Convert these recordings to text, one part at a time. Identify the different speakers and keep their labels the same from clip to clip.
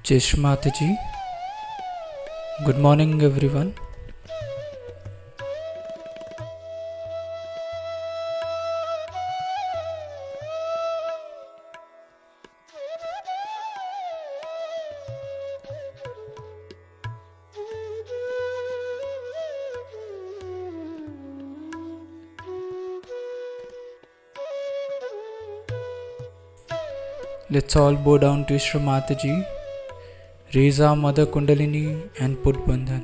Speaker 1: Jai Shri Mataji. Good morning, everyone. Let's all bow down to Shri Mataji, raise our Mother Kundalini and put Bandhan.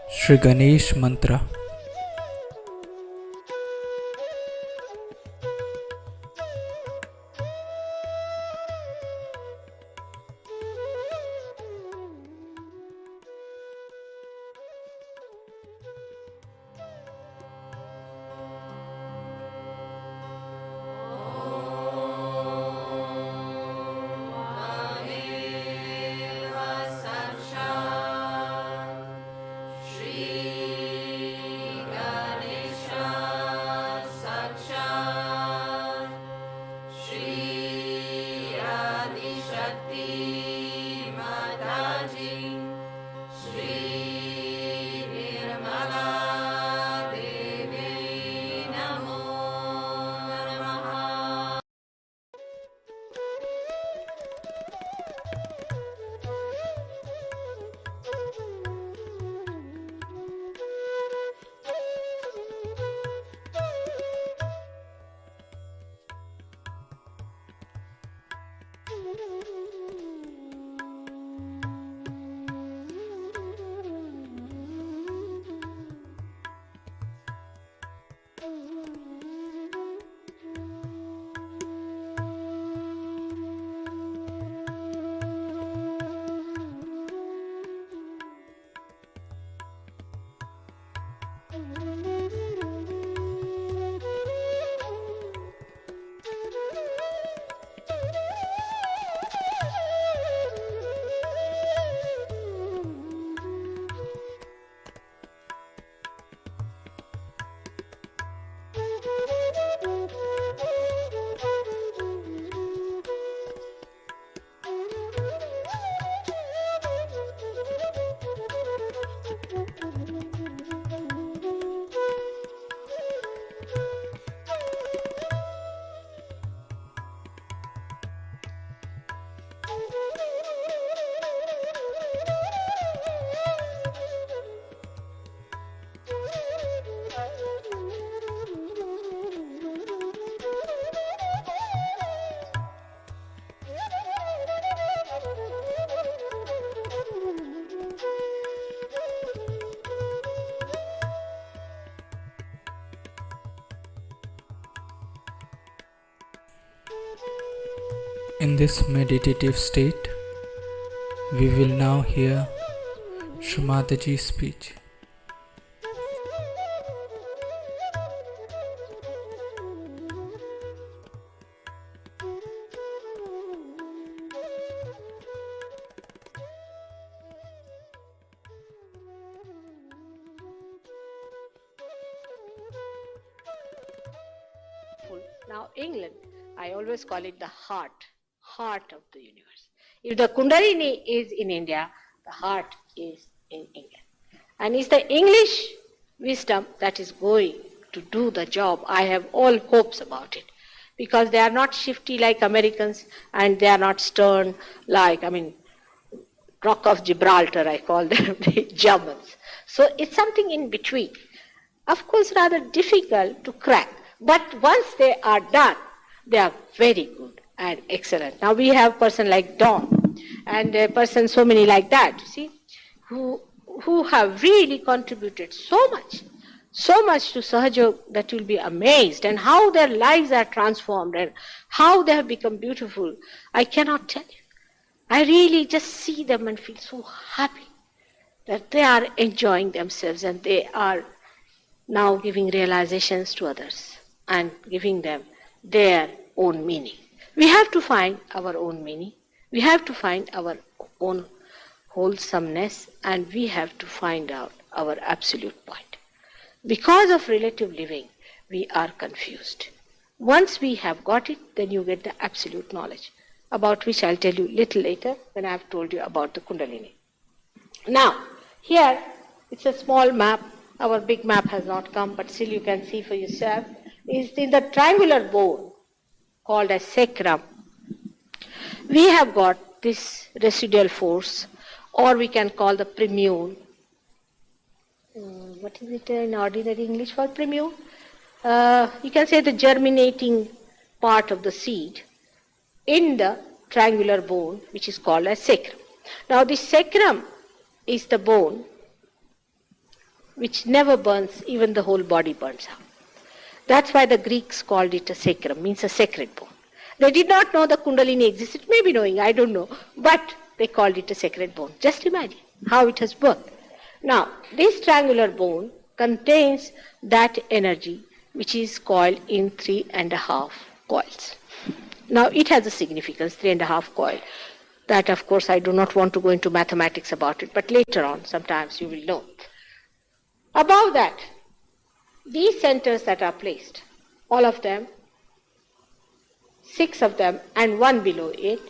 Speaker 1: Shri Ganesh Mantra. In this meditative state, we will now hear Shri Mataji's speech.
Speaker 2: Now, England, I always call it the heart of the universe. If the Kundalini is in India, the heart is in England. And it's the English wisdom that is going to do the job. I have all hopes about it. Because they are not shifty like Americans and they are not stern like, Rock of Gibraltar, I call them, the Germans. So it's something in between. Of course, rather difficult to crack. But once they are done, they are very good and excellent. Now we have a person like Don and a person so many like that, you see, who have really contributed so much to Sahajog that you'll be amazed, and how their lives are transformed and how they have become beautiful. I cannot tell you. I really just see them and feel so happy that they are enjoying themselves and they are now giving realizations to others and giving them their own meaning. We have to find our own meaning. We have to find our own wholesomeness, and we have to find out our absolute point. Because of relative living, we are confused. Once we have got it, then you get the absolute knowledge, about which I'll tell you little later when I've told you about the Kundalini. Now, here it's a small map. Our big map has not come, but still you can see for yourself. Is in the triangular bone called as sacrum. We have got this residual force, or we can call the primule. What is it in ordinary English for primule? You can say the germinating part of the seed in the triangular bone, which is called as sacrum. Now, the sacrum is the bone which never burns, even the whole body burns out. That's why the Greeks called it a sacrum, means a sacred bone. They did not know the Kundalini existed, maybe knowing, I don't know, but they called it a sacred bone. Just imagine how it has worked. Now, this triangular bone contains that energy which is coiled in 3.5 coils. Now, it has a significance, 3.5 coil. That, of course, I do not want to go into mathematics about it, but later on, sometimes you will know. Above that, these centers that are placed, all of them, 6 of them and 1 below it,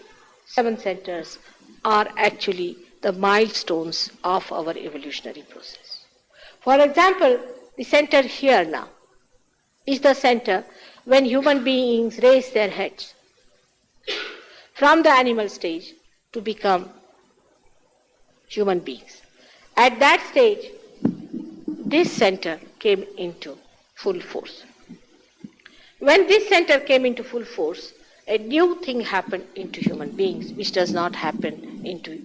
Speaker 2: 7 centers are actually the milestones of our evolutionary process. For example, the center here now is the center when human beings raise their heads from the animal stage to become human beings. At that stage, this center came into full force. When this center came into full force, a new thing happened into human beings, which does not happen into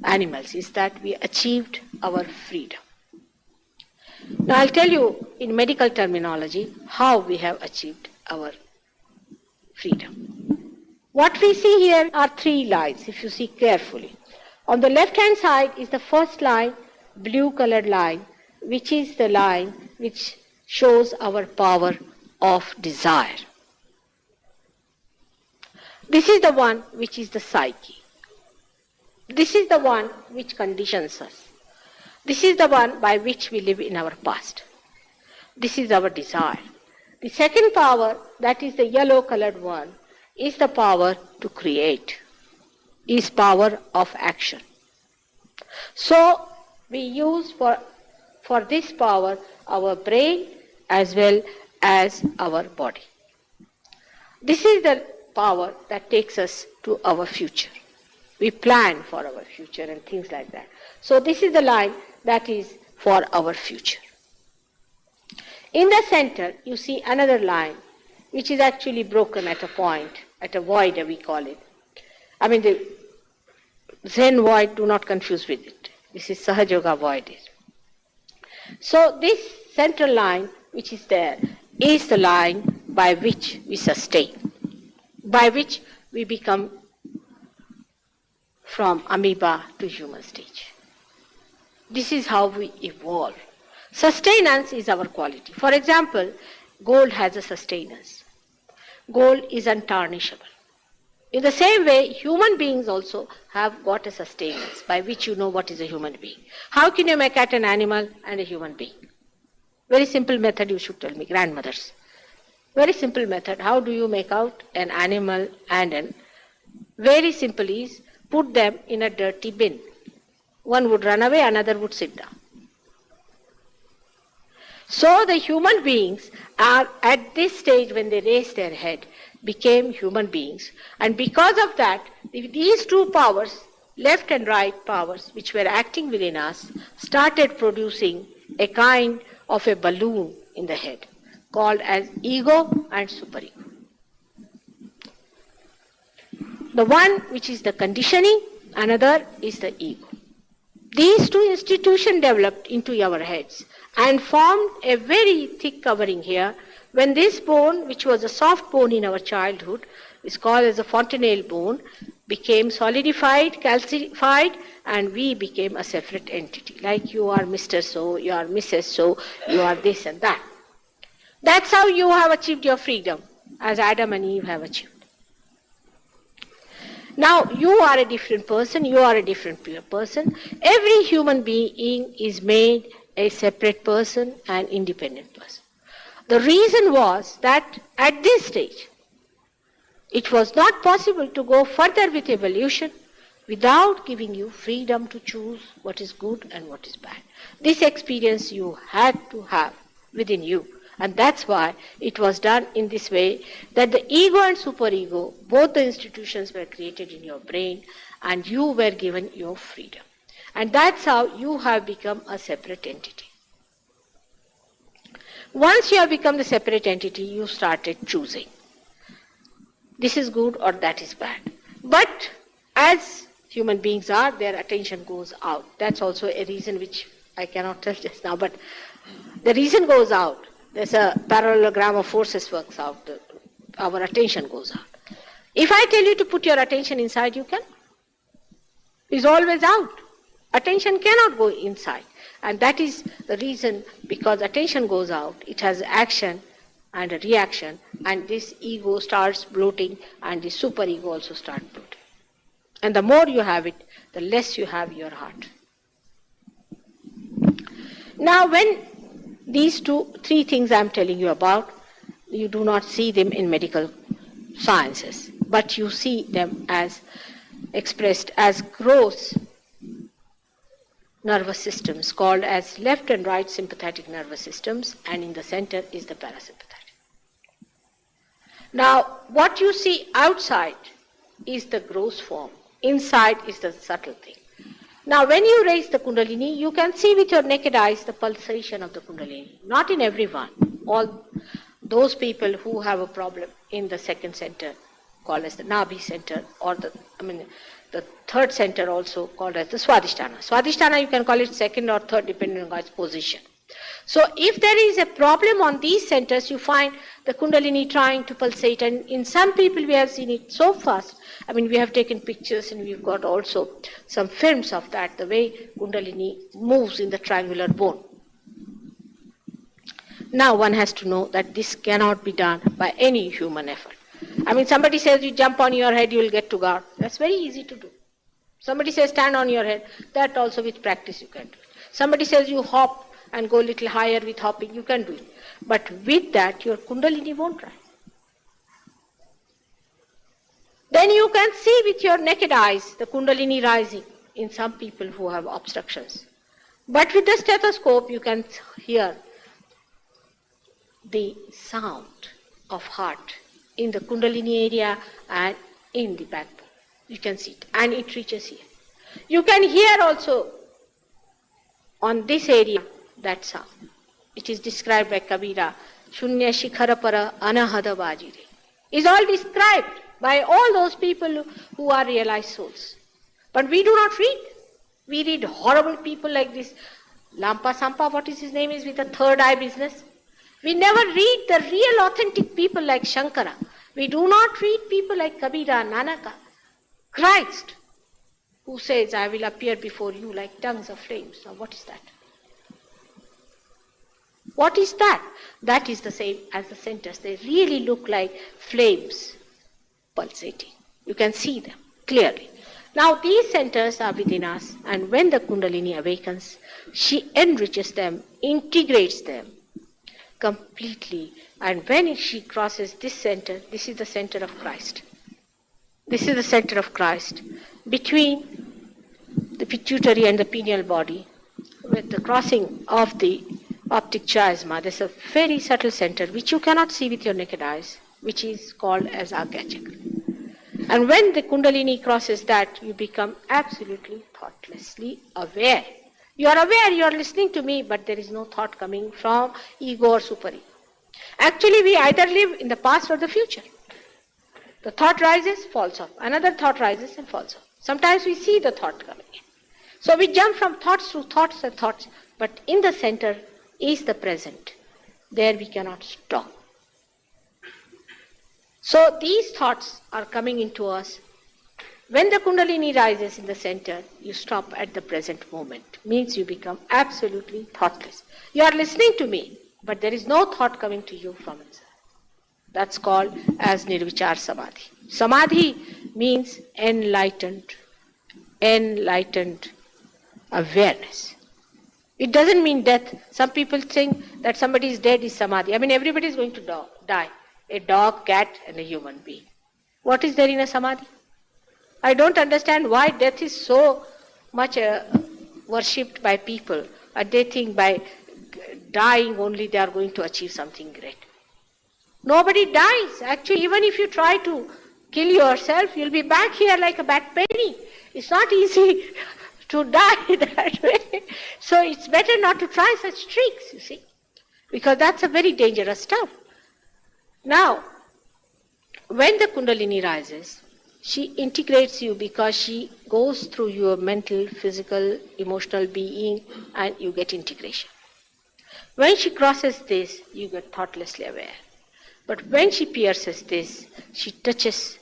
Speaker 2: animals, is that we achieved our freedom. Now I'll tell you in medical terminology how we have achieved our freedom. What we see here are 3 lines, if you see carefully. On the left-hand side is the first line, blue-colored line, which is the line which shows our power of desire. This is the one which is the psyche. This is the one which conditions us. This is the one by which we live in our past. This is our desire. The second power, that is the yellow-colored one, is the power to create, is power of action. So we use for this power our brain as well as our body. This is the power that takes us to our future. We plan for our future and things like that. So this is the line that is for our future. In the center, you see another line, which is actually broken at a point, at a void, we call it. The Zen void, do not confuse with it. This is Sahaja void. So this central line, which is there, is the line by which we sustain, by which we become from amoeba to human stage. This is how we evolve. Sustenance is our quality. For example, gold has a sustenance. Gold is untarnishable. In the same way, human beings also have got a sustenance by which you know what is a human being. How can you make out an animal and a human being? Very simple method you should tell me, grandmothers. Very simple method. How do you make out an animal and an... Very simple is put them in a dirty bin. One would run away, another would sit down. So the human beings are at this stage when they raised their head, became human beings. And because of that, these two powers, left and right powers, which were acting within us, started producing a kind of a balloon in the head, called as ego and superego. The one which is the conditioning, another is the ego. These two institutions developed into our heads and formed a very thick covering here. When this bone, which was a soft bone in our childhood, is called as a fontanelle bone, became solidified, calcified, and we became a separate entity. Like you are Mr. So, you are Mrs. So, you are this and that. That's how you have achieved your freedom, as Adam and Eve have achieved. Now, you are a different person, you are a different person. Every human being is made a separate person and independent person. The reason was that at this stage, it was not possible to go further with evolution without giving you freedom to choose what is good and what is bad. This experience you had to have within you. And that's why it was done in this way, that the ego and superego, both the institutions were created in your brain and you were given your freedom. And that's how you have become a separate entity. Once you have become the separate entity, you started choosing. This is good or that is bad. But as human beings are, their attention goes out. That's also a reason which I cannot tell just now, but the reason goes out. There's a parallelogram of forces works out. Our attention goes out. If I tell you to put your attention inside, you can. It's always out. Attention cannot go inside. And that is the reason, because attention goes out, it has action and a reaction, and this ego starts bloating and the superego also starts bloating. And the more you have it, the less you have your heart. Now when these three things I'm telling you about, you do not see them in medical sciences, but you see them as expressed as gross nervous systems called as left and right sympathetic nervous systems, and in the center is the parasympathetic. Now, what you see outside is the gross form. Inside is the subtle thing. Now, when you raise the Kundalini, you can see with your naked eyes the pulsation of the Kundalini. Not in everyone. All those people who have a problem in the second center, called as the Nabhi center, or the third center also called as the Swadhisthana. Swadhisthana you can call it second or third depending on its position. So if there is a problem on these centers, you find the Kundalini trying to pulsate, and in some people we have seen it so fast. We have taken pictures and we've got also some films of that, the way Kundalini moves in the triangular bone. Now one has to know that this cannot be done by any human effort. Somebody says you jump on your head, you will get to God. That's very easy to do. Somebody says stand on your head. That also with practice you can do it. Somebody says you hop and go a little higher with hopping, you can do it. But with that, your Kundalini won't rise. Then you can see with your naked eyes the Kundalini rising in some people who have obstructions. But with the stethoscope, you can hear the sound of heart in the Kundalini area and in the backbone. You can see it, and it reaches here. You can hear also on this area that sound. It is described by Kabira, Shunya Shikhara Para Anahada Vajire. Is all described by all those people who are realized souls. But we do not read. We read horrible people like this. Lampa Sampa, what is his name, is with a third eye business. We never read the real authentic people like Shankara. We do not read people like Kabira, Nanaka, Christ, who says, I will appear before you like tongues of flames. Now what is that? What is that? That is the same as the centers. They really look like flames pulsating. You can see them clearly. Now these centers are within us, and when the Kundalini awakens, she enriches them, integrates them completely. And when she crosses this center, this is the center of Christ. This is the center of Christ between the pituitary and the pineal body. With the crossing of the optic chiasma, there's a very subtle center which you cannot see with your naked eyes, which is called as Agya Chakra. And when the Kundalini crosses that, you become absolutely thoughtlessly aware. You are aware, you are listening to me, but there is no thought coming from ego or super-ego. Actually, we either live in the past or the future. The thought rises, falls off. Another thought rises and falls off. Sometimes we see the thought coming in. So we jump from thoughts to thoughts and thoughts, but in the center is the present. There we cannot stop. So these thoughts are coming into us. When the Kundalini rises in the center, you stop at the present moment. Means you become absolutely thoughtless. You are listening to me, but there is no thought coming to you from inside. That's called as Nirvichar Samadhi. Samadhi means enlightened awareness. It doesn't mean death. Some people think that somebody is dead is Samadhi. I mean, everybody is going to die. A dog, cat, and a human being. What is there in a Samadhi? I don't understand why death is so much worshipped by people. And they think by dying only they are going to achieve something great. Nobody dies. Actually, even if you try to kill yourself, you'll be back here like a bad penny. It's not easy to die that way. So it's better not to try such tricks, you see, because that's a very dangerous stuff. Now, when the Kundalini rises, she integrates you because she goes through your mental, physical, emotional being, and you get integration. When she crosses this, you get thoughtlessly aware. But when she pierces this, she touches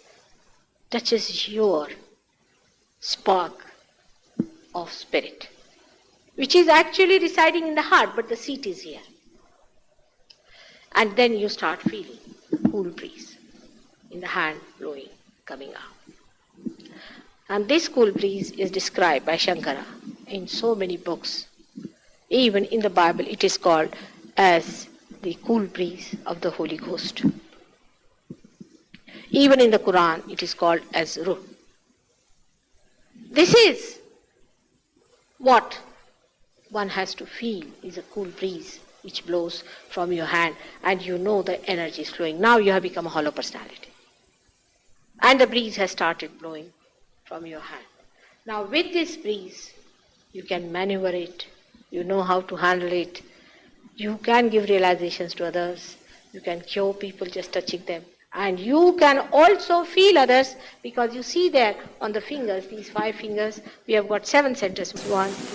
Speaker 2: your spark of spirit, which is actually residing in the heart, but the seat is here. And then you start feeling cool breeze in the hand blowing, coming out. And this cool breeze is described by Shankara in so many books. Even in the Bible it is called as the cool breeze of the Holy Ghost. Even in the Quran it is called as Ruh. This is what one has to feel, is a cool breeze which blows from your hand, and you know the energy is flowing. Now you have become a hollow personality. And the breeze has started blowing from your hand. Now with this breeze, you can maneuver it, you know how to handle it, you can give realizations to others, you can cure people just touching them, and you can also feel others, because you see there on the fingers, these 5 fingers, we have got 7 centers, 1, 2, 3,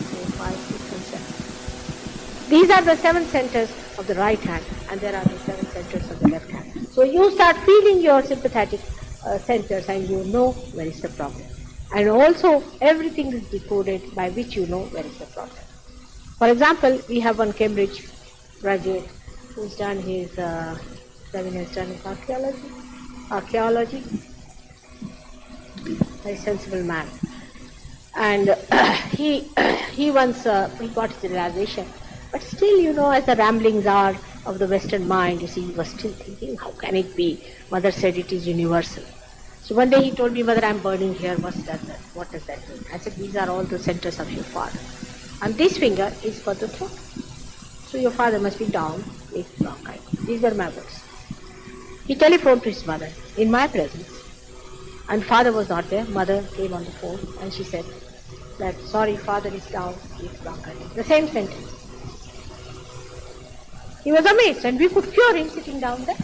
Speaker 2: 4, 5, 6 and 7. These are the 7 centers of the right hand, and there are the 7 centers of the left hand. So you start feeling your sympathetic centers, and you know where is the problem. And also everything is decoded by which you know where is the problem. For example, we have one Cambridge graduate who's done his seminars done in archaeology, very sensible man. And he once he got his realization, but still, you know, as the ramblings are of the Western mind, you see, he was still thinking, how can it be? Mother said it is universal. So one day he told me, Mother, I'm burning here. What does that mean? I said, these are all the centers of your father. And this finger is for the throat. So your father must be down with bronchitis. These were my words. He telephoned to his mother in my presence. And father was not there. Mother came on the phone and she said that, sorry, father is down with bronchitis. The same sentence. He was amazed, and we could cure him sitting down there.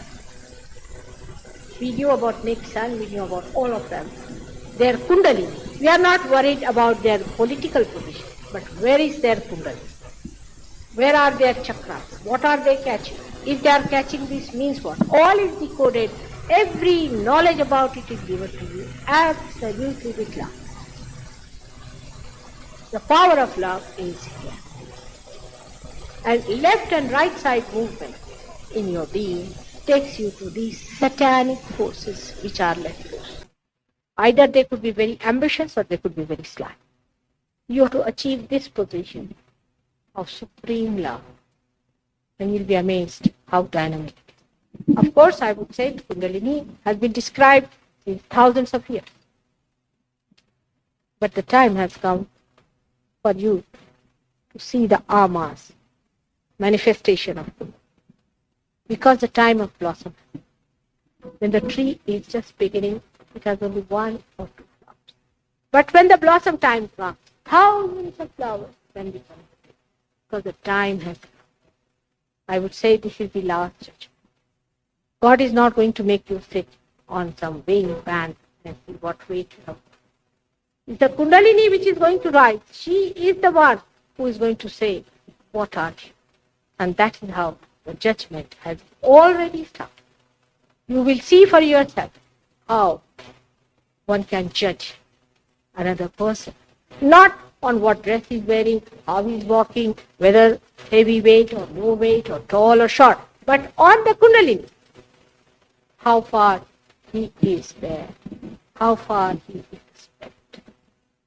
Speaker 2: We knew about Nixon, we knew about all of them. Their Kundalini. We are not worried about their political position, but where is their Kundalini? Where are their chakras? What are they catching? If they are catching this means what? All is decoded. Every knowledge about it is given to you absolutely with love. The power of love is here. And left and right side movement in your being takes you to these satanic forces which are left loose. Either they could be very ambitious or they could be very sly. You have to achieve this position of supreme love, and you'll be amazed how dynamic it is. Of course, I would say Kundalini has been described in thousands of years. But the time has come for you to see the amas, manifestation of Kundalini. Because the time of blossom, when the tree is just beginning, it has only one or two flowers. But when the blossom time comes, thousands of flowers then become the tree. Because the time has come. I would say this is the last judgment. God is not going to make you sit on some weighing band and see what weight you have. It's the Kundalini which is going to rise. She is the one who is going to say, what are you? And that is how the judgment has already started. You will see for yourself how one can judge another person. Not on what dress he's wearing, how he's walking, whether heavy weight or low weight or tall or short, but on the Kundalini. How far he is there, how far he is respected.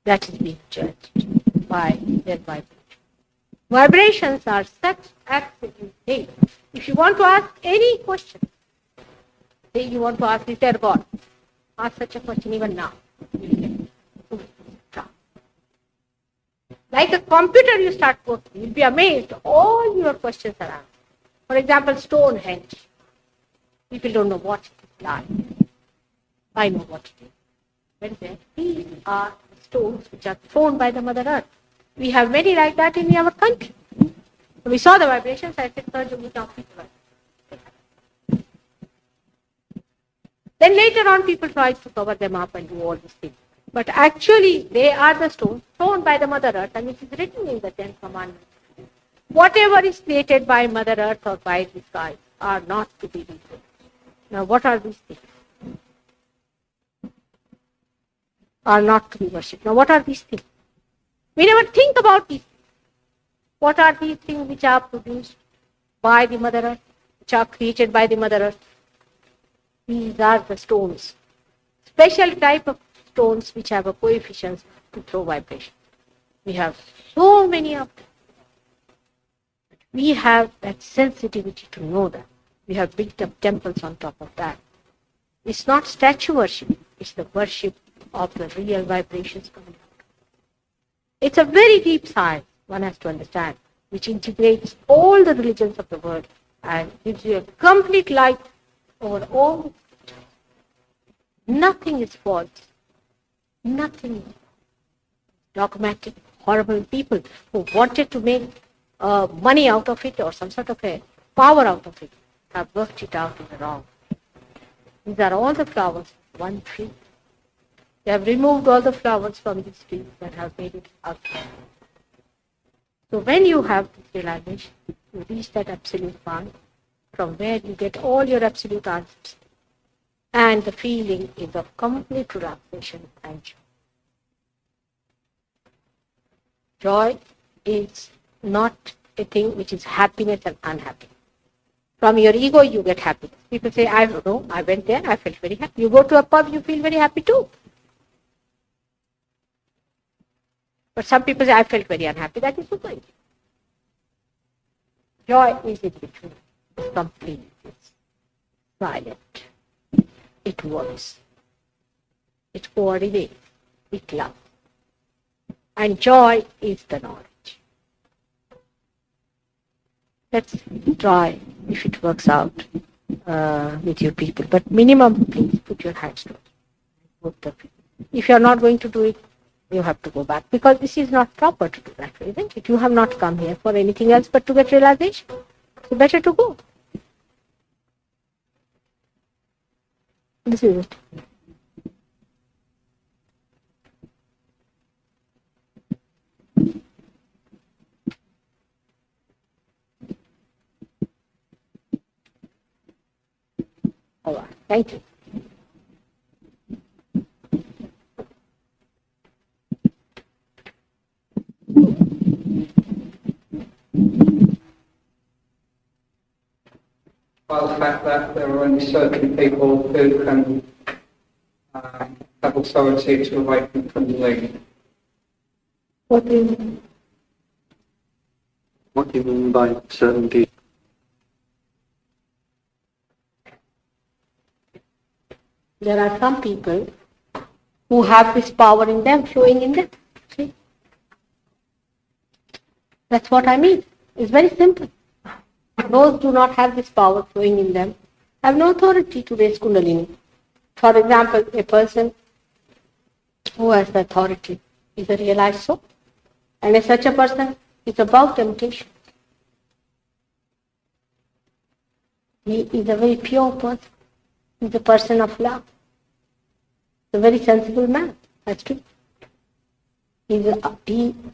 Speaker 2: That is being judged by their vibration. Vibrations are such absolute things. If you want to ask any question, say you want to ask, is there God? Ask such a question even now. Like a computer, you start working. You'll be amazed. All your questions are answered. For example, Stonehenge. People don't know what it is like. I know what it is. Well, these are stones which are thrown by the Mother Earth. We have many like that in our country. We saw the vibrations. I said, Sir, you talk people. Then later on, people tried to cover them up and do all these things. But actually, they are the stones thrown by the Mother Earth, and it is written in the Ten Commandments. Whatever is created by Mother Earth or by the sky are not to be replaced. Now, what are these things? Are not to be worshipped. Now, what are these things? We never think about these things. What are these things which are produced by the Mother Earth, which are created by the Mother Earth? These are the stones. Special type of stones which have a coefficient to throw vibration. We have so many of them. We have that sensitivity to know that. We have built up temples on top of that. It's not statue worship. It's the worship of the real vibrations coming out. It's a very deep science, one has to understand, which integrates all the religions of the world and gives you a complete light over all. Nothing is false. Nothing is dogmatic, horrible people who wanted to make money out of it or some sort of a power out of it have worked it out in the wrong. These are all the flowers of one tree. They have removed all the flowers from this tree and have made it out. So when you have this realization, you reach that absolute point from where you get all your absolute answers. And the feeling is of complete relaxation and joy. Joy is not a thing which is happiness and unhappiness. From your ego, you get happiness. People say, I don't know, I went there, I felt very happy. You go to a pub, you feel very happy too. But some people say, I felt very unhappy. That is super. Joy is in between. It's complete. It's silent. It works. It coordinates. It loves. And joy is the knowledge. Let's try if it works out with your people. But minimum, please put your hands to it. Both of you. If you are not going to do it, you have to go back. Because this is not proper to do that, isn't it? You have not come here for anything else but to get realization. So better to go. This is it. All right. Thank you.
Speaker 3: only certain people who can have authority to awaken from the womb.
Speaker 2: What do you mean?
Speaker 4: What do you mean by certain people?
Speaker 2: There are some people who have this power in them, flowing in them. See? That's what I mean. It's very simple. Those do not have this power flowing in them have no authority to raise Kundalini. For example, a person who has the authority is a realized soul. And such a person is above temptation. He is a very pure person. He is a person of love. He's a very sensible man. That's true. He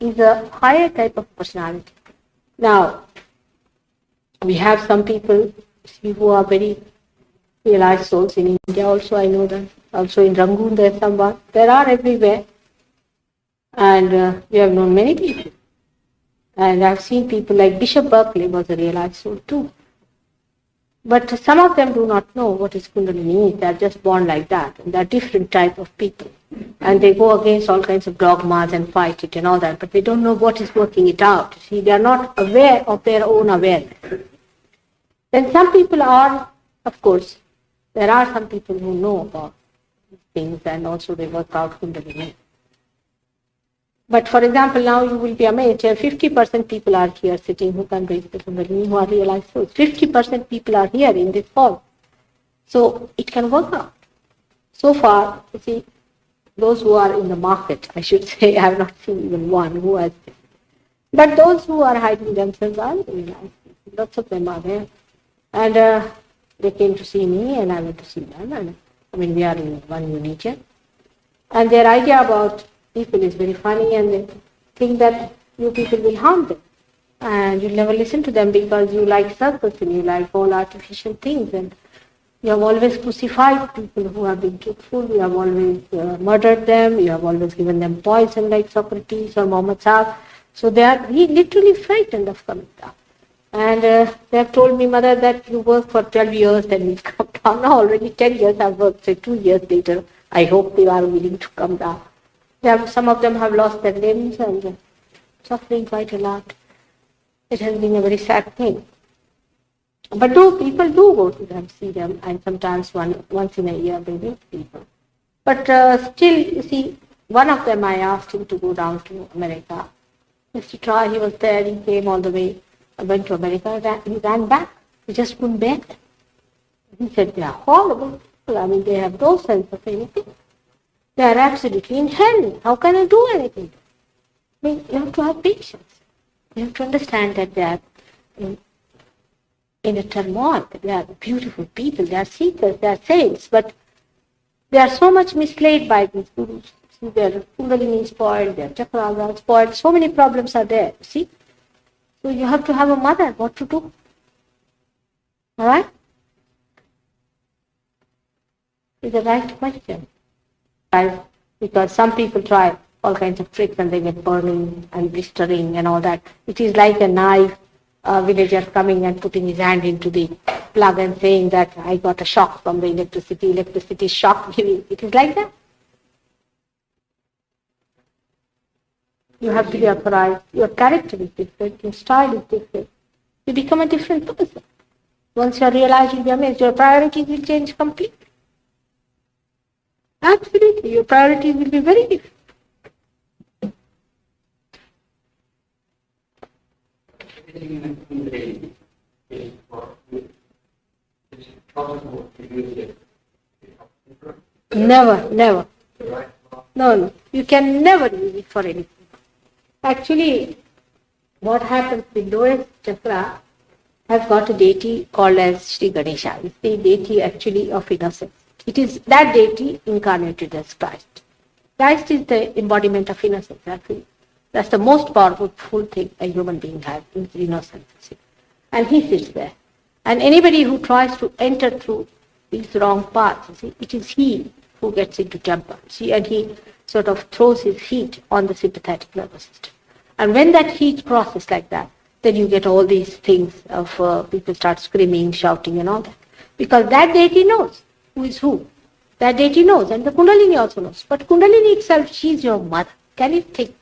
Speaker 2: is a higher type of personality. Now, we have some people who are very realized souls in India also, I know that. Also in Rangoon there is someone. There are everywhere. And we have known many people. And I've seen people like Bishop Berkeley was a realized soul too. But some of them do not know what is Kundalini. They are just born like that. And they are different type of people. And they go against all kinds of dogmas and fight it and all that. But they don't know what is working it out. See, they are not aware of their own awareness. Then some people are, of course, there are some people who know about these things and also they work out Kundalini. But for example, now you will be amazed, 50% people are here sitting who can raise the Kundalini, who are realized souls. 50% people are here in this hall. So it can work out. So far, you see, those who are in the market, I should say, I have not seen even one who has this. But those who are hiding themselves are realized. Lots of them are there. And they came to see me and I went to see them. And I mean, we are in one religion. And their idea about people is very funny and they think that you people will harm them. And you'll never listen to them because you like circus and you like all artificial things. And you have always crucified people who have been truthful. You have always murdered them. You have always given them poison like Socrates or Muhammad Sahib. So they are literally frightened of coming down. And they have told me, Mother, that you work for 12 years and will come down. Now already 10 years I've worked, so 2 years later, I hope they are willing to come down. Some of them have lost their limbs and suffering quite a lot. It has been a very sad thing. But people do go to them, see them, and sometimes once in a year they meet people. But still, you see, one of them I asked him to go down to America. Just to try, he was there, he came all the way. I went to America, he ran back. He just couldn't bear it. He said, they are horrible people. I mean, they have no sense of anything. They are absolutely in hell. How can I do anything? I mean, you have to have patience. You have to understand that they are in a turmoil. They are beautiful people. They are seekers. They are saints. But they are so much misled by these gurus. See, their Kundalini is spoiled. Their chakras are spoiled. So many problems are there. See? So you have to have a mother. What to do? All right? It's the right question. Because some people try all kinds of tricks and they get burning and blistering and all that. It is like a knife, a villager coming and putting his hand into the plug and saying that I got a shock from the electricity shock me. It is like that. You have to be authorized. Your character is different, your style is different. You become a different person. Once you realize, you'll be amazed. Your priorities will change completely. Absolutely, your priorities will be very different. Never. No. You can never use it for anything. Actually, what happens, the lowest chakra has got a deity called as Sri Ganesha. It's the deity actually of innocence. It is that deity incarnated as Christ. Christ is the embodiment of innocence. That's the most powerful thing a human being has, is innocence. And he sits there. And anybody who tries to enter through these wrong paths, it is he who gets into temper. And he sort of throws his heat on the sympathetic nervous system. And when that heat crosses like that, then you get all these things of people start screaming, shouting and all that. Because that deity knows who is who. That deity knows, and the Kundalini also knows. But Kundalini itself, she is your mother. Can you think?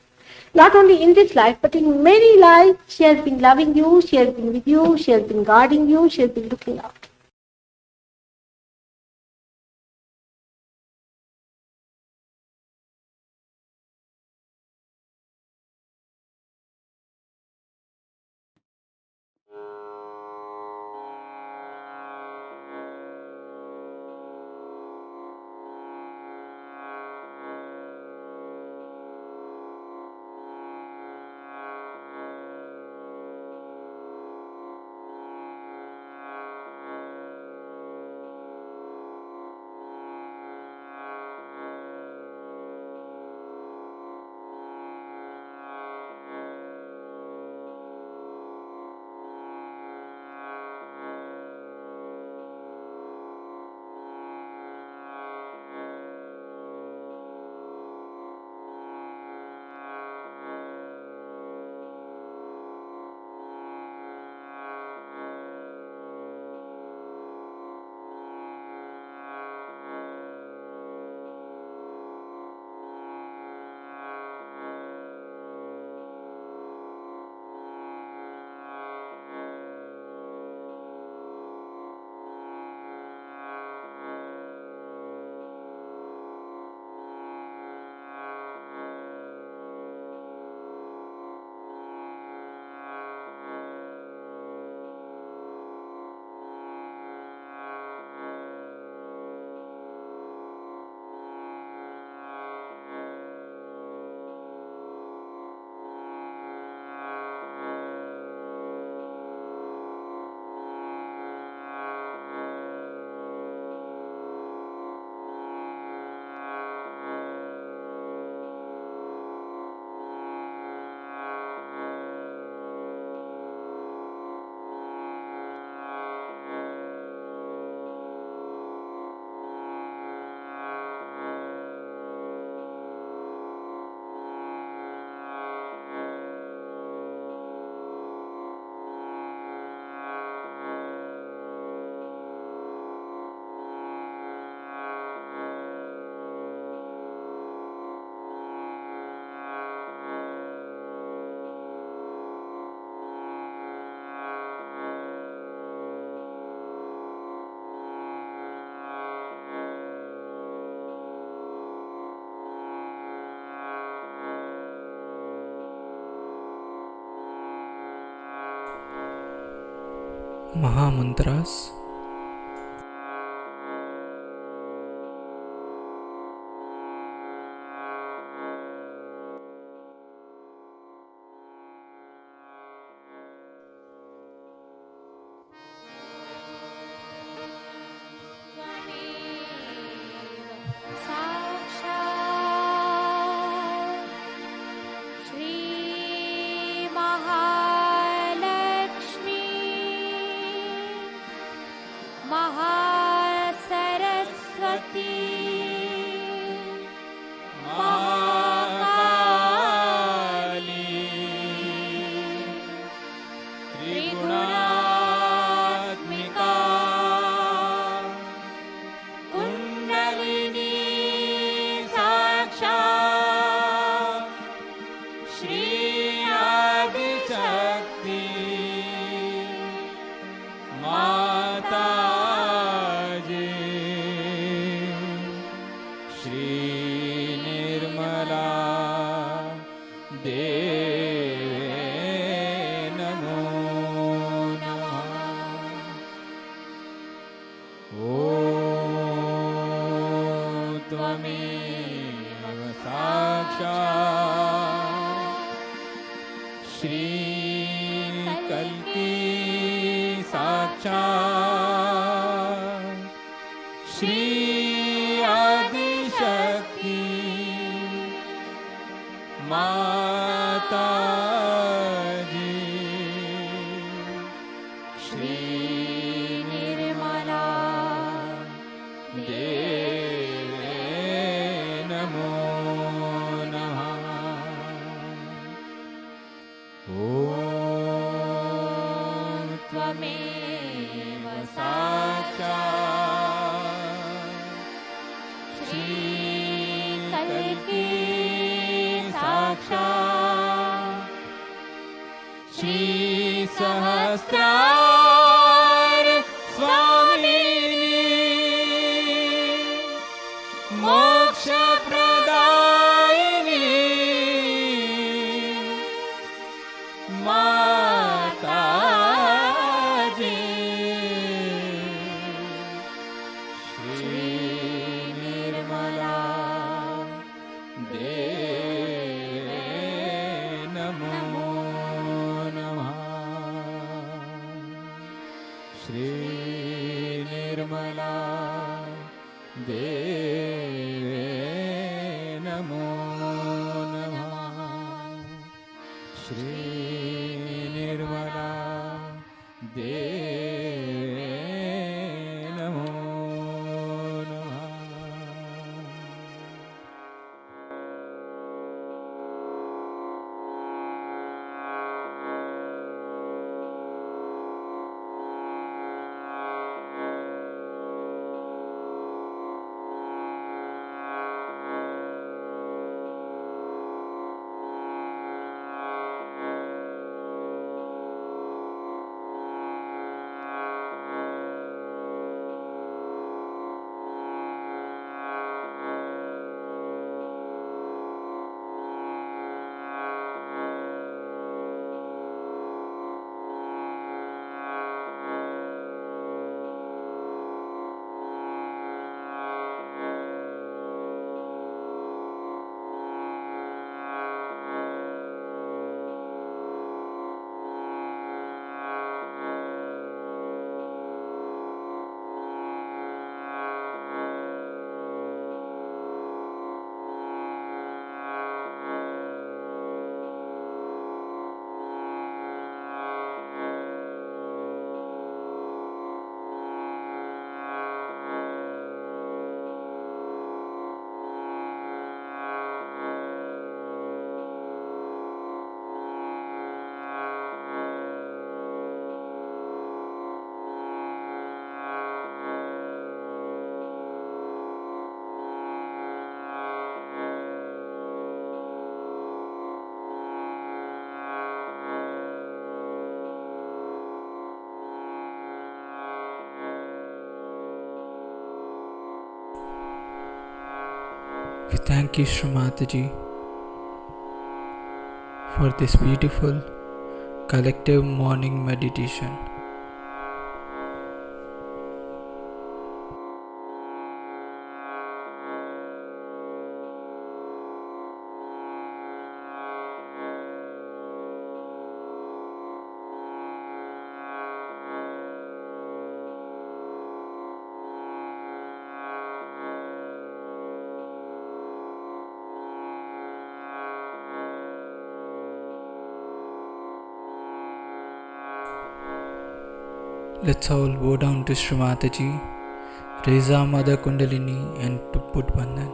Speaker 2: Not only in this life, but in many lives, she has been loving you, she has been with you, she has been guarding you, she has been looking out.
Speaker 1: Mahamantras.
Speaker 5: त्वमेव साक्षात् श्री कल्की साक्षात् श्री सहस्रार स्वामिनी मोक्ष प्रदायिनी माताजी श्री निर्मला देवी नमो नमः श्री निर्मला देवी नमो नमः श्री निर्मला देवी नमो नमः
Speaker 1: We thank you, Shri Mataji, for this beautiful collective morning meditation. Let's all bow down to Shri Mataji, raise our Mother Kundalini and to put Bandhan.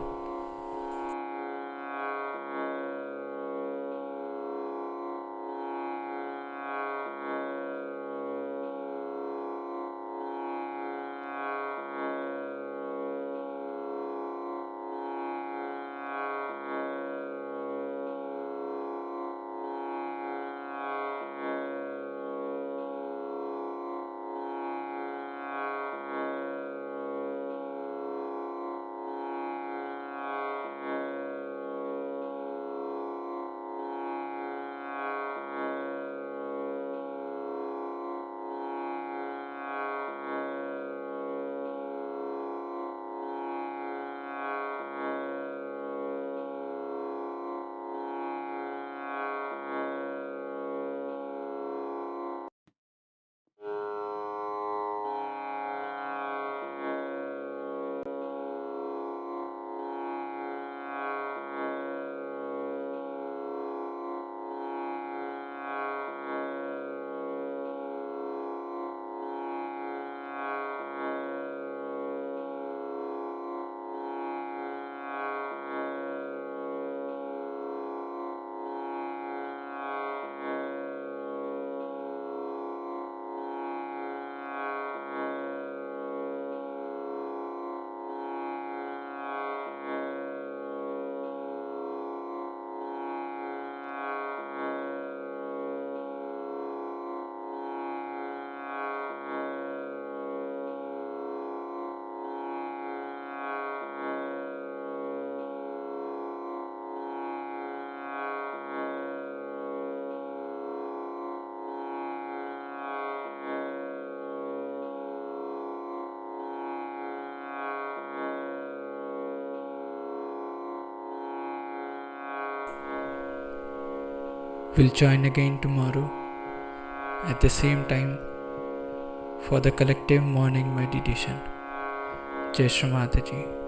Speaker 1: We'll join again tomorrow at the same time for the collective morning meditation. Jai Shri Mataji.